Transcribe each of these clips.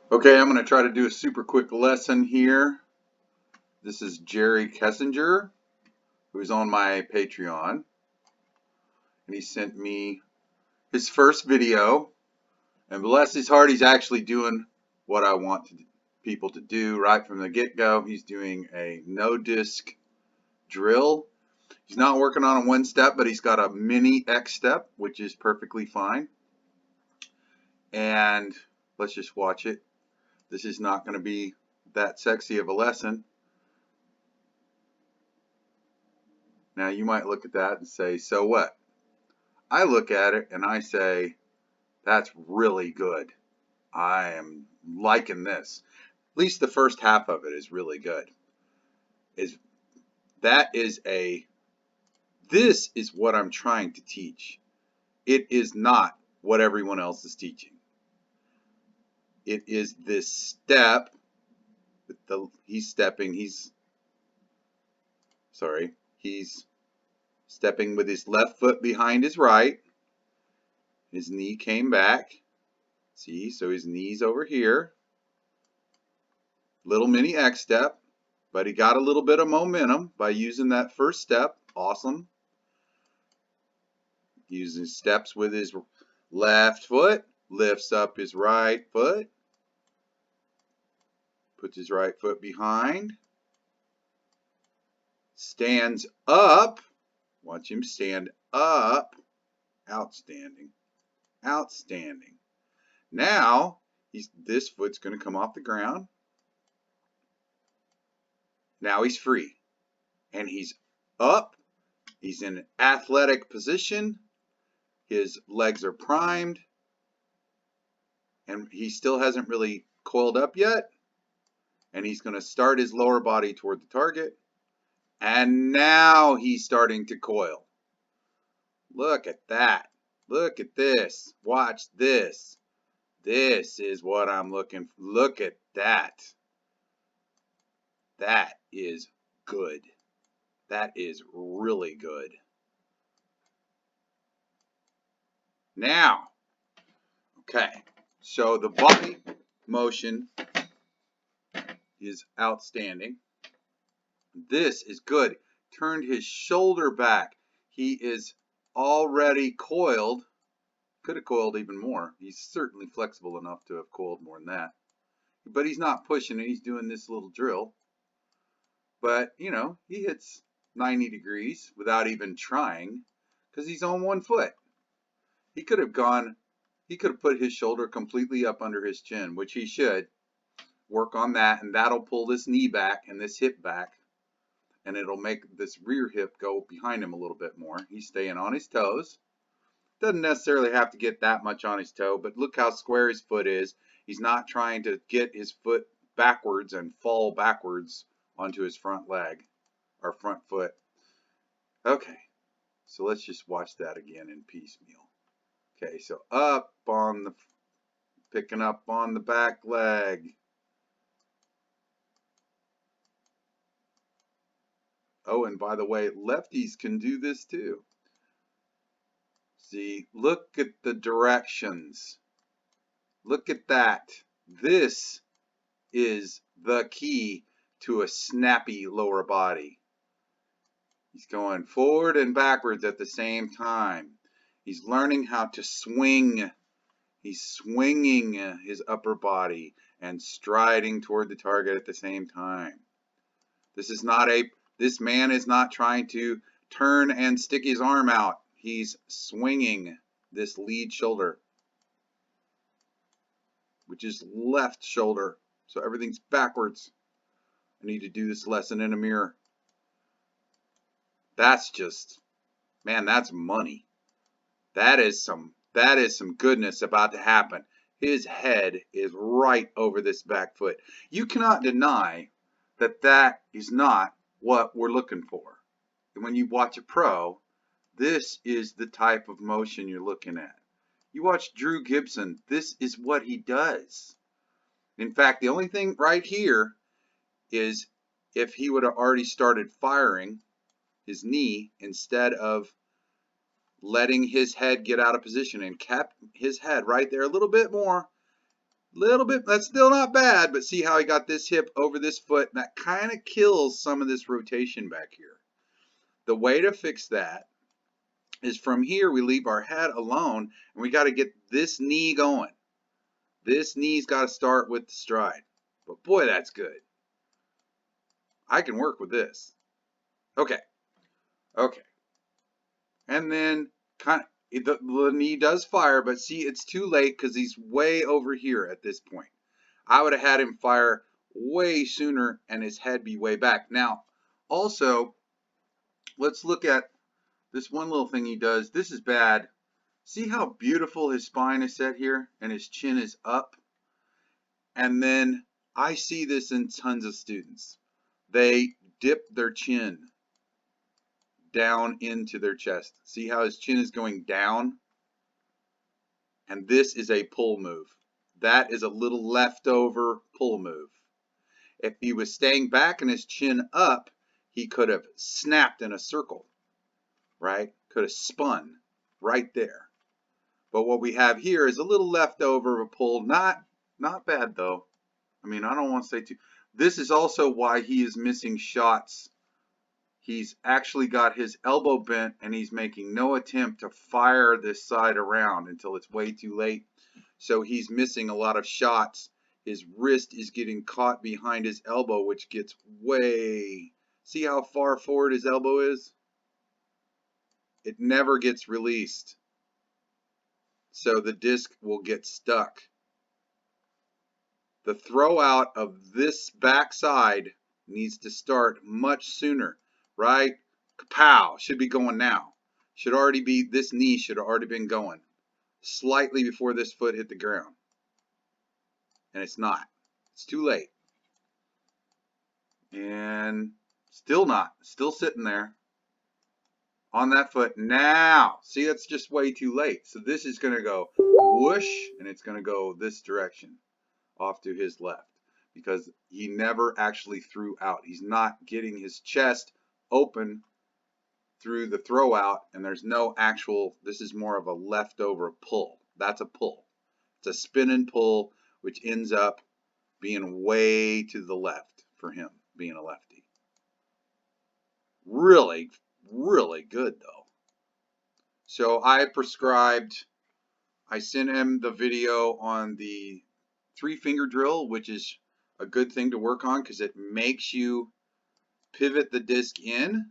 Okay, I'm going to try to do a super quick lesson here. This is Jerry Kessinger, who's on my Patreon, and he sent me his first video. And bless his heart, he's actually doing what I want people to do right from the get-go. He's doing a no-disc drill. He's not working on a one step, but he's got a mini X step, which is perfectly fine. And let's just watch it. This is not going to be that sexy of a lesson. Now you might look at that and say, so what? I look at it and I say, that's really good. I am liking this. At least the first half of it is really good. This is what I'm trying to teach. It is not what everyone else is teaching. It is this step. He's stepping with his left foot behind his right. His knee came back. See, so his knee's over here. Little mini X step, but he got a little bit of momentum by using that first step. Awesome. Using steps with his left foot, lifts up his right foot, puts his right foot behind, stands up. Watch him stand up. Outstanding. Outstanding. Now, this foot's going to come off the ground. Now he's free. And he's up. He's in an athletic position. His legs are primed. And he still hasn't really coiled up yet. And he's going to start his lower body toward the target. And now he's starting to coil. Look at that. Look at this. Watch this. This is what I'm looking for. Look at that. That is good. That is really good. Now, okay, so the body motion is outstanding. This is good. Turned his shoulder back. He is already coiled. Could have coiled even more. He's certainly flexible enough to have coiled more than that. But he's not pushing it. He's doing this little drill. But, you know, he hits 90 degrees without even trying because he's on one foot. He could have put his shoulder completely up under his chin, which he should. Work on that, and that'll pull this knee back and this hip back, and it'll make this rear hip go behind him a little bit more. He's staying on his toes. Doesn't necessarily have to get that much on his toe, but look how square his foot is. He's not trying to get his foot backwards and fall backwards onto his front leg or front foot. Okay, so let's just watch that again in piecemeal. Okay, so picking up on the back leg. Oh, and by the way, lefties can do this too. See, look at the directions. Look at that. This is the key to a snappy lower body. He's going forward and backwards at the same time. He's learning how to swing. He's swinging his upper body and striding toward the target at the same time. This man is not trying to turn and stick his arm out. He's swinging this lead shoulder, which is left shoulder. So everything's backwards. I need to do this lesson in a mirror. That's just, man, that's money. That is some goodness about to happen. His head is right over this back foot. You cannot deny that that is not what we're looking for. And when you watch a pro, this is the type of motion you're looking at. You watch Drew Gibson, this is what he does. In fact, the only thing right here is if he would have already started firing his knee instead of letting his head get out of position and kept his head right there a little bit more, Little bit, that's still not bad, but see how he got this hip over this foot, and that kind of kills some of this rotation back here. The way to fix that is from here we leave our head alone, and we got to get this knee going. This knee's got to start with the stride. But boy, that's good. I can work with this. Okay. Okay. And then kind of the knee does fire, but see, it's too late because he's way over here at this point. I would have had him fire way sooner and his head be way back. Now, also, let's look at this one little thing he does. This is bad. See how beautiful his spine is set here and his chin is up? And then I see this in tons of students. They dip their chin down into their chest. See how his chin is going down? And this is a pull move. That is a little leftover pull move. If he was staying back and his chin up, he could have snapped in a circle, right? Could have spun right there. But what we have here is a little leftover of a pull. Not bad though. I mean, I don't want to say too. This is also why he is missing shots. He's actually got his elbow bent and he's making no attempt to fire this side around until it's way too late. So he's missing a lot of shots. His wrist is getting caught behind his elbow, which gets way... See how far forward his elbow is? It never gets released. So the disc will get stuck. The throw out of this backside needs to start much sooner, right? Kapow! Should be going now. Should already be, this knee should have already been going slightly before this foot hit the ground. And it's not. It's too late. And still not. Still sitting there on that foot. Now, see, that's just way too late. So this is going to go whoosh, and it's going to go this direction off to his left because he never actually threw out. He's not getting his chest open through the throw out, and there's no actual, this is more of a leftover pull. That's a pull. It's a spin and pull, which ends up being way to the left for him, being a lefty. Really, really good though. So I sent him the video on the 3-finger drill, which is a good thing to work on because it makes you pivot the disc into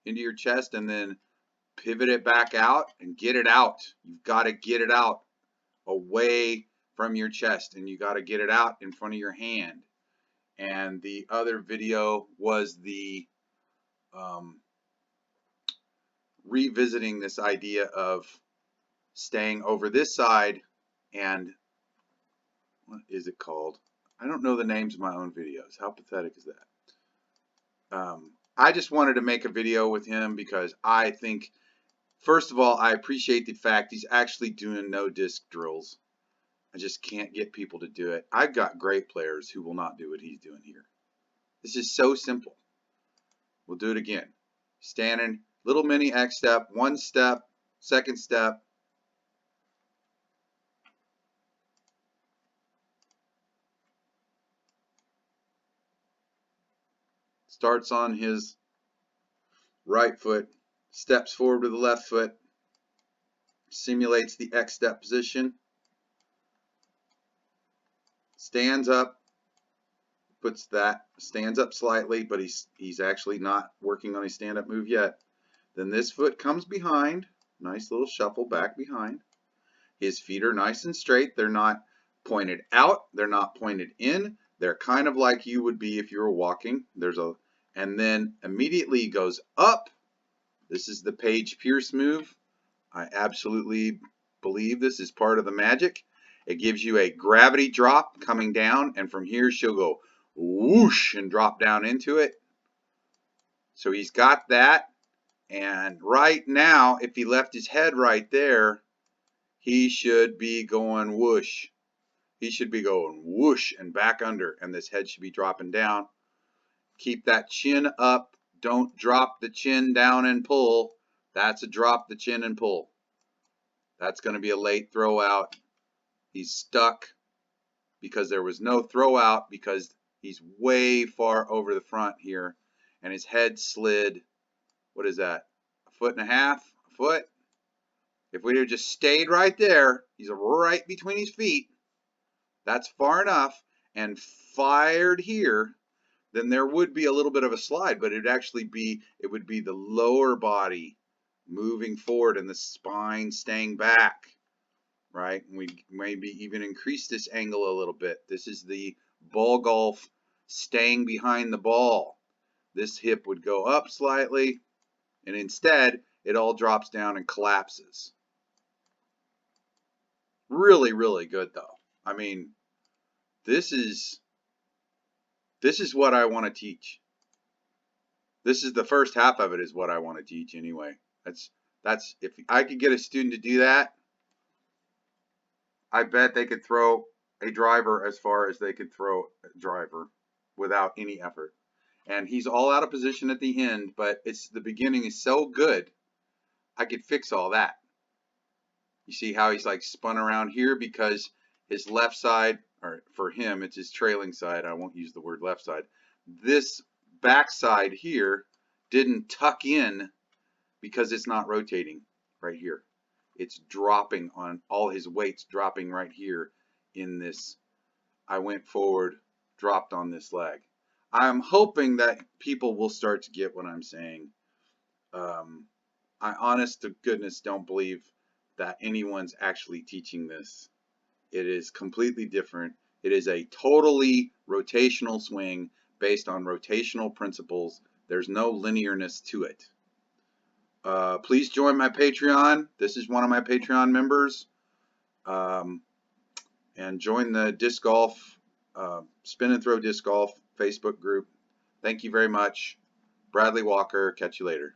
your chest and then pivot it back out and get it out. You've got to get it out away from your chest, and you got to get it out in front of your hand. And the other video was the revisiting this idea of staying over this side, and what is it called? I don't know the names of my own videos. How pathetic is that? I just wanted to make a video with him because I think, first of all, I appreciate the fact he's actually doing no disc drills. I just can't get people to do it. I've got great players who will not do what he's doing here. This is so simple. We'll do it again. Standing, little mini X step, one step, second step. Starts on his right foot, steps forward with the left foot, simulates the X step position, stands up, stands up slightly, but he's actually not working on his stand-up move yet. Then this foot comes behind, nice little shuffle back behind. His feet are nice and straight. They're not pointed out. They're not pointed in. They're kind of like you would be if you were walking. And then immediately goes up. This is the Paige Pierce move. I absolutely believe this is part of the magic. It gives you a gravity drop coming down, and from here she'll go whoosh and drop down into it. So he's got that, and right now, if he left his head right there, he should be going whoosh. He should be going whoosh and back under, and this head should be dropping down. Keep that chin up. Don't drop the chin down and pull. That's a drop the chin and pull. That's going to be a late throw out. He's stuck. because there was no throw out because he's way far over the front here, and his head slid, what is that, a foot and a half, a foot? If we'd have just stayed right there, he's right between his feet, that's far enough, and fired here, then there would be a little bit of a slide, but it would be the lower body moving forward and the spine staying back, right? And we maybe even increase this angle a little bit. This is the ball golf staying behind the ball. This hip would go up slightly, and instead it all drops down and collapses. Really, really good though. I mean, this is what I want to teach. This is the first half of it is what I want to teach anyway. That's if I could get a student to do that, I bet they could throw a driver as far as they could throw a driver without any effort. And he's all out of position at the end, but the beginning is so good, I could fix all that. You see how he's like spun around here because his left side, or for him, it's his trailing side. I won't use the word left side. This back side here didn't tuck in because it's not rotating right here. It's dropping on all his weight's dropping right here in this. I went forward, dropped on this leg. I'm hoping that people will start to get what I'm saying. I honest to goodness don't believe that anyone's actually teaching this. It is completely different. It is a totally rotational swing based on rotational principles. There's no linearness to it. Please join my Patreon. This is one of my Patreon members. And join the disc golf, spin and throw disc golf Facebook group. Thank you very much. Bradley Walker. Catch you later.